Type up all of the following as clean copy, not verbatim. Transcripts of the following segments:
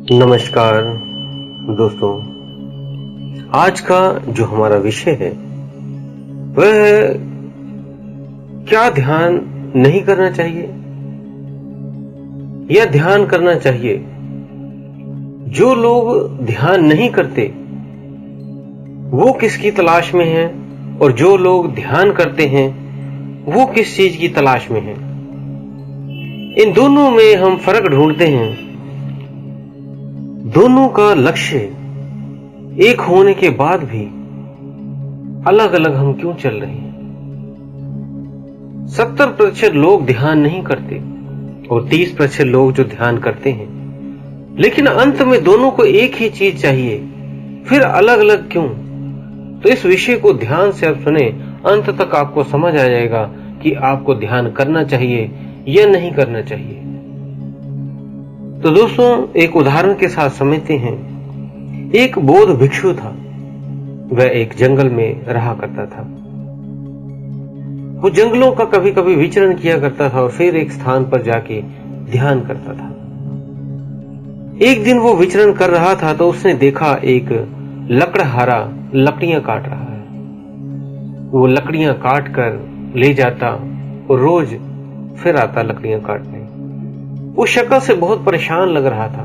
नमस्कार दोस्तों। आज का जो हमारा विषय है वह है क्या ध्यान नहीं करना चाहिए या ध्यान करना चाहिए। जो लोग ध्यान नहीं करते वो किसकी तलाश में हैं और जो लोग ध्यान करते हैं वो किस चीज की तलाश में हैं। इन दोनों में हम फर्क ढूंढते हैं। दोनों का लक्ष्य एक होने के बाद भी अलग अलग हम क्यों चल रहे हैं। 70% लोग ध्यान नहीं करते और 30% लोग जो ध्यान करते हैं, लेकिन अंत में दोनों को एक ही चीज चाहिए, फिर अलग अलग क्यों। तो इस विषय को ध्यान से आप सुने, अंत तक आपको समझ आ जाएगा कि आपको ध्यान करना चाहिए या नहीं करना चाहिए। तो दोस्तों, एक उदाहरण के साथ समझते हैं। एक बौद्ध भिक्षु था। वह एक जंगल में रहा करता था। वो जंगलों का कभी कभी विचरण किया करता था और फिर एक स्थान पर जाके ध्यान करता था। एक दिन वो विचरण कर रहा था तो उसने देखा एक लकड़हारा लकड़ियां काट रहा है। वो लकड़ियां काट कर ले जाता और रोज फिर आता लकड़ियां काटने। वो शक्ल से बहुत परेशान लग रहा था।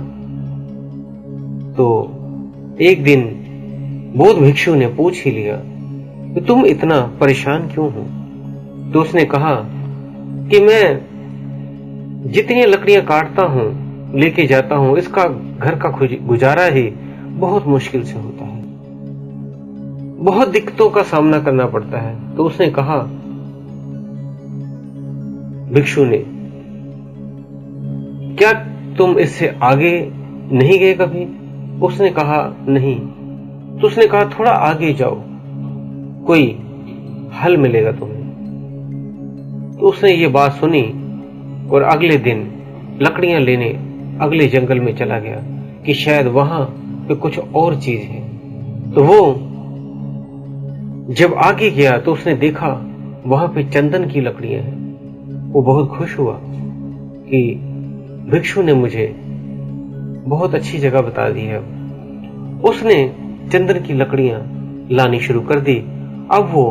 तो एक दिन बौद्ध भिक्षु ने पूछ ही लिया कि तुम इतना परेशान क्यों हो। तो उसने कहा कि मैं जितनी लकड़ियां काटता हूं, लेके जाता हूं, इसका घर का गुजारा ही बहुत मुश्किल से होता है, बहुत दिक्कतों का सामना करना पड़ता है। तो उसने कहा, भिक्षु ने, क्या तुम इससे आगे नहीं गए कभी? उसने कहा नहीं। तो उसने कहा थोड़ा आगे जाओ, कोई हल मिलेगा तुम्हें। तो उसने ये बात सुनी और अगले दिन लकड़ियां लेने अगले जंगल में चला गया कि शायद वहां पे कुछ और चीज है। तो वो जब आगे गया तो उसने देखा वहां पे चंदन की लकड़ियां हैं। वो बहुत खुश हुआ कि भिक्षु ने मुझे बहुत अच्छी जगह बता दी है। उसने चंदन की लकड़ियां लानी शुरू कर दी। अब वो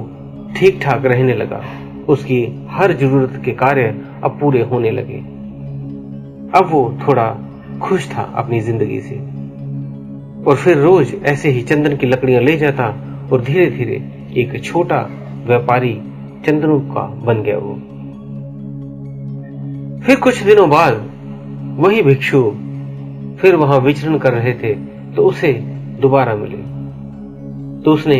ठीक ठाक रहने लगा। उसकी हर जरूरत के कार्य अब पूरे होने लगे। अब वो थोड़ा खुश था अपनी जिंदगी से और फिर रोज ऐसे ही चंदन की लकड़ियां ले जाता और धीरे धीरे एक छोटा व्यापारी चंदनों का बन गया वो। फिर कुछ दिनों बाद वही भिक्षु फिर वहां विचरण कर रहे थे तो उसे दोबारा मिले। तो उसने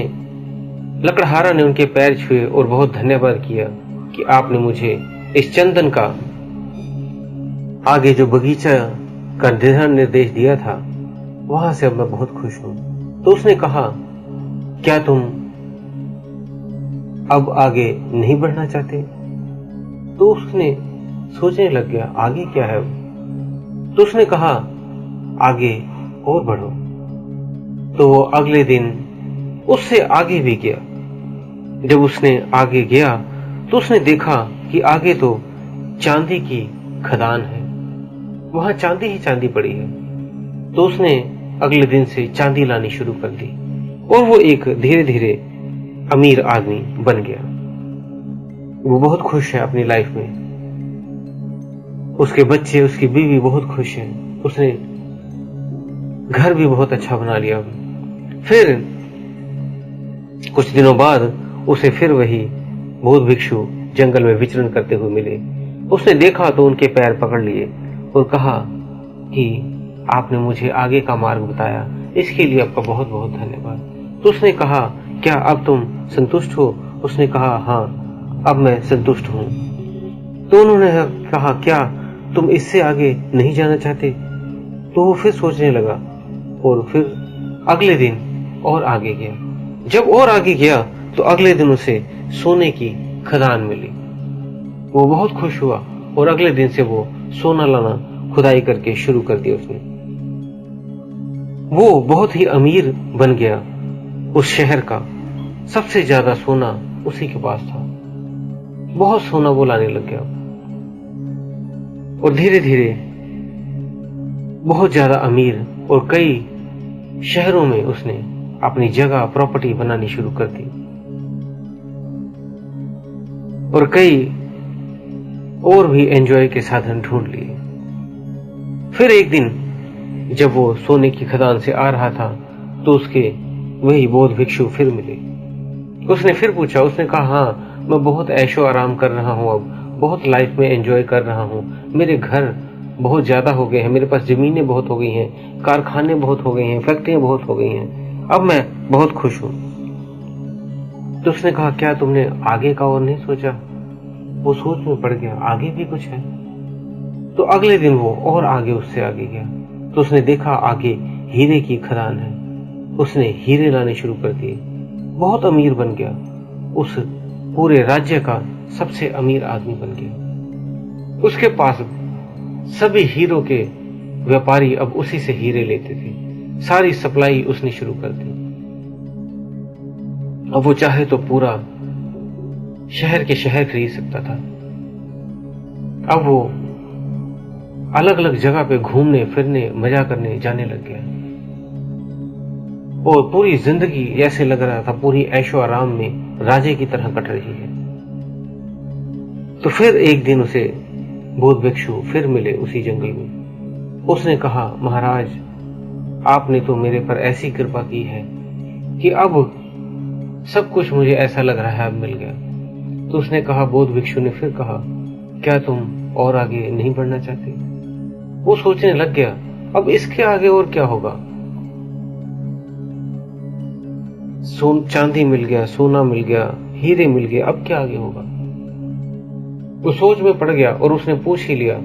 लकड़हारा ने उनके पैर छुए और बहुत धन्यवाद किया कि आपने मुझे इस चंदन का आगे जो बगीचा का दिशा निर्देश दिया था, वहां से अब मैं बहुत खुश हूं। तो उसने कहा, क्या तुम अब आगे नहीं बढ़ना चाहते? तो उसने सोचने लग गया, आगे क्या है। तो उसने कहा, आगे और बढ़ो। तो वो अगले दिन उससे आगे भी गया। जब उसने आगे गया तो उसने देखा कि आगे तो चांदी की खदान है, वहां चांदी ही चांदी पड़ी है। तो उसने अगले दिन से चांदी लानी शुरू कर दी और वो एक धीरे धीरे अमीर आदमी बन गया। वो बहुत खुश है अपनी लाइफ में। उसके बच्चे, उसकी बीवी बहुत खुश है। उसने घर भी बहुत अच्छा बना लिया। फिर कुछ दिनों बाद उसे फिर वही बौद्ध भिक्षु जंगल में विचरण करते हुए मिले। उसने देखा तो उनके पैर पकड़ लिए और कहा कि आपने मुझे आगे का मार्ग बताया, इसके लिए आपका बहुत बहुत धन्यवाद। तो उसने कहा, क्या अब तुम संतुष्ट हो? उसने कहा, हाँ, अब मैं संतुष्ट हूं। तो उन्होंने कहा, क्या तुम इससे आगे नहीं जाना चाहते? तो वो फिर सोचने लगा और फिर अगले दिन और आगे गया। जब और आगे गया तो अगले दिन उसे सोने की खदान मिली। वो बहुत खुश हुआ और अगले दिन से वो सोना लाना खुदाई करके शुरू कर दिया उसने। वो बहुत ही अमीर बन गया। उस शहर का सबसे ज्यादा सोना उसी के पास था। बहुत सोना वो लाने लग गया और धीरे धीरे बहुत ज्यादा अमीर और कई शहरों में उसने अपनी जगह प्रॉपर्टी बनानी शुरू कर दी और कई और भी एंजॉय के साधन ढूंढ लिए। फिर एक दिन जब वो सोने की खदान से आ रहा था तो उसके वही बौद्ध भिक्षु फिर मिले। उसने फिर पूछा, उसने कहा, हाँ मैं बहुत ऐशो आराम कर रहा हूँ, अब बहुत लाइफ में एंजॉय कर रहा हूँ, मेरे घर बहुत ज्यादा हो गए हैं, मेरे पास जमीनें बहुत हो गई हैं, कारखाने बहुत हो गए हैं, फैक्ट्रियां बहुत हो गई हैं, अब मैं बहुत खुश हूँ। तो उसने कहा, क्या तुमने आगे का और नहीं सोचा? वो सोच में पड़ गया, आगे भी कुछ है। तो अगले दिन वो और आगे उससे आगे गया तो उसने देखा आगे हीरे की खदान है। उसने हीरे लाने शुरू कर दिए, बहुत अमीर बन गया, उस पूरे राज्य का सबसे अमीर आदमी बन गया। उसके पास सभी हीरो के व्यापारी अब उसी से हीरे लेते थे, सारी सप्लाई उसने शुरू कर दी। अब वो चाहे तो पूरा शहर के शहर खरीद सकता था। अब वो अलग अलग जगह पे घूमने फिरने मजा करने जाने लग गया और पूरी जिंदगी जैसे लग रहा था पूरी ऐशो आराम में राजे की तरह कट रही है। तो फिर एक दिन उसे बौद्ध भिक्षु फिर मिले उसी जंगल में। उसने कहा, महाराज आपने तो मेरे पर ऐसी कृपा की है कि अब सब कुछ मुझे ऐसा लग रहा है अब मिल गया। तो उसने कहा, बौद्ध भिक्षु ने फिर कहा, क्या तुम और आगे नहीं बढ़ना चाहते? वो सोचने लग गया, अब इसके आगे और क्या होगा? चांदी मिल गया, सोना मिल गया, हीरे मिल गए, अब क्या आगे होगा? वो सोच में पड़ गया और उसने पूछ ही लिया,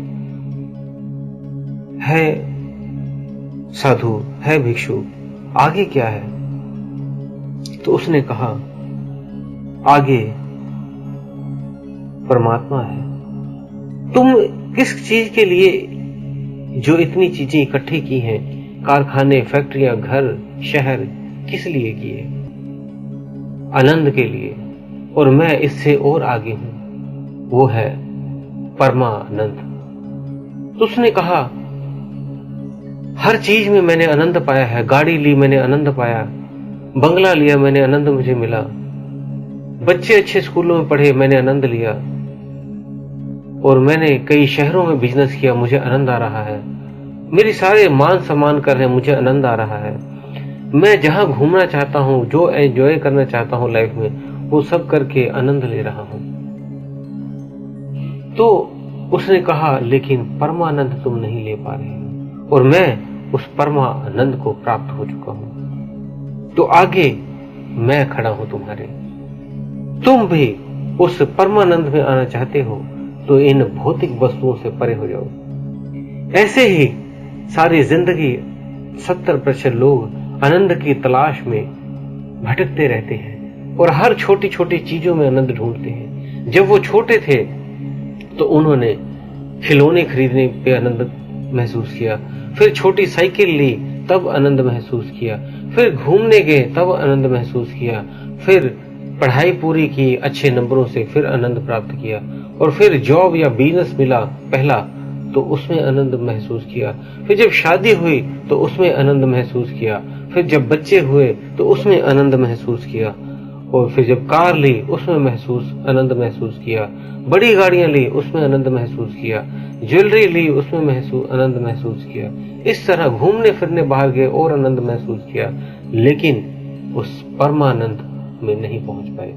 है साधु, है भिक्षु, आगे क्या है? तो उसने कहा, आगे परमात्मा है। तुम किस चीज के लिए जो इतनी चीजें इकट्ठी की हैं, कारखाने, फैक्ट्रियां, घर, शहर, किस लिए किए? आनंद के लिए। और मैं इससे और आगे हूं, वो है परमानंद। तो उसने कहा, हर चीज में मैंने आनंद पाया है, गाड़ी ली मैंने आनंद पाया, बंगला लिया मैंने आनंद मुझे मिला, बच्चे अच्छे स्कूलों में पढ़े मैंने आनंद लिया, और मैंने कई शहरों में बिजनेस किया मुझे आनंद आ रहा है, मेरे सारे मान सम्मान कर रहे हैं मुझे आनंद आ रहा है, मैं जहां घूमना चाहता हूं, जो एंजॉय करना चाहता हूं लाइफ में, वो सब करके आनंद ले रहा हूं। तो उसने कहा, लेकिन परमानंद तुम नहीं ले पा रहे हो और मैं उस परमानंद को प्राप्त हो चुका हूं। तो आगे मैं खड़ा हूं तुम्हारे। तुम भी उस परमानंद में आना चाहते हो तो इन भौतिक वस्तुओं से परे हो जाओ। ऐसे ही सारी जिंदगी 70% लोग आनंद की तलाश में भटकते रहते हैं और हर छोटी छोटी चीजों में आनंद ढूंढते हैं। जब वो छोटे थे तो उन्होंने खिलौने खरीदने पे आनंद महसूस किया, फिर छोटी साइकिल ली तब आनंद महसूस किया, फिर घूमने गए तब आनंद महसूस किया, फिर पढ़ाई पूरी की अच्छे नंबरों से फिर आनंद प्राप्त किया, और फिर जॉब या बिजनेस मिला पहला तो उसमें आनंद महसूस किया, फिर जब शादी हुई तो उसमें आनंद महसूस किया, फिर जब बच्चे हुए तो उसमें आनंद महसूस किया, और फिर जब कार ली उसमें आनंद महसूस किया, बड़ी गाड़ियां ली उसमें आनंद महसूस किया, ज्वेलरी ली उसमें आनंद महसूस किया। इस तरह घूमने फिरने बाहर गए और आनंद महसूस किया, लेकिन उस परमानंद में नहीं पहुंच पाए।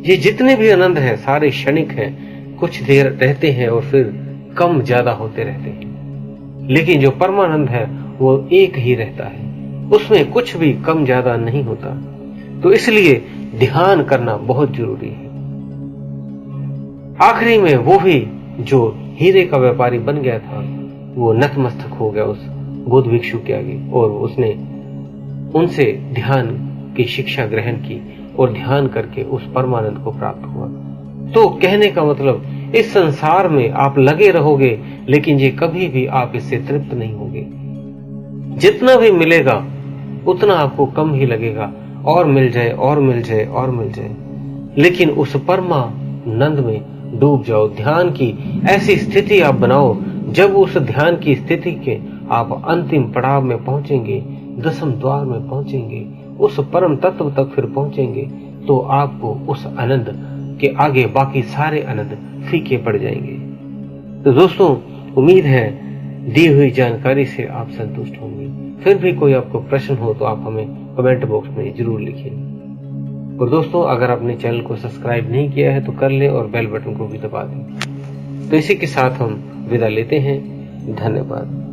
ये जितने भी आनंद हैं सारे क्षणिक हैं, कुछ देर रहते हैं और फिर कम ज्यादा होते रहते हैं, लेकिन जो परमानंद है वो एक ही रहता है, उसमें कुछ भी कम ज्यादा नहीं होता। तो इसलिए ध्यान करना बहुत जरूरी है। आखिरी में वो भी जो हीरे का व्यापारी बन गया था वो नतमस्तक हो गया उस बौद्ध भिक्षु के आगे, और उसने उनसे ध्यान की शिक्षा ग्रहण की और ध्यान करके उस परमानंद को प्राप्त हुआ। तो कहने का मतलब, इस संसार में आप लगे रहोगे लेकिन ये कभी भी आप इससे तृप्त नहीं होंगे। जितना भी मिलेगा उतना आपको कम ही लगेगा, और मिल जाए और मिल जाए और मिल जाए, लेकिन उस परमानंद में डूब जाओ। ध्यान की ऐसी स्थिति आप बनाओ, जब उस ध्यान की स्थिति के आप अंतिम पड़ाव में पहुंचेंगे, दसम द्वार में पहुंचेंगे, उस परम तत्व तक फिर पहुंचेंगे, तो आपको उस आनंद के आगे बाकी सारे आनंद फीके पड़ जाएंगे। तो दोस्तों, उम्मीद है दी हुई जानकारी से आप संतुष्ट होंगे। फिर भी कोई आपको प्रश्न हो तो आप हमें कमेंट बॉक्स में जरूर लिखिए। और दोस्तों, अगर आपने चैनल को सब्सक्राइब नहीं किया है तो कर लें और बेल बटन को भी दबा दें। तो इसी के साथ हम विदा लेते हैं। धन्यवाद।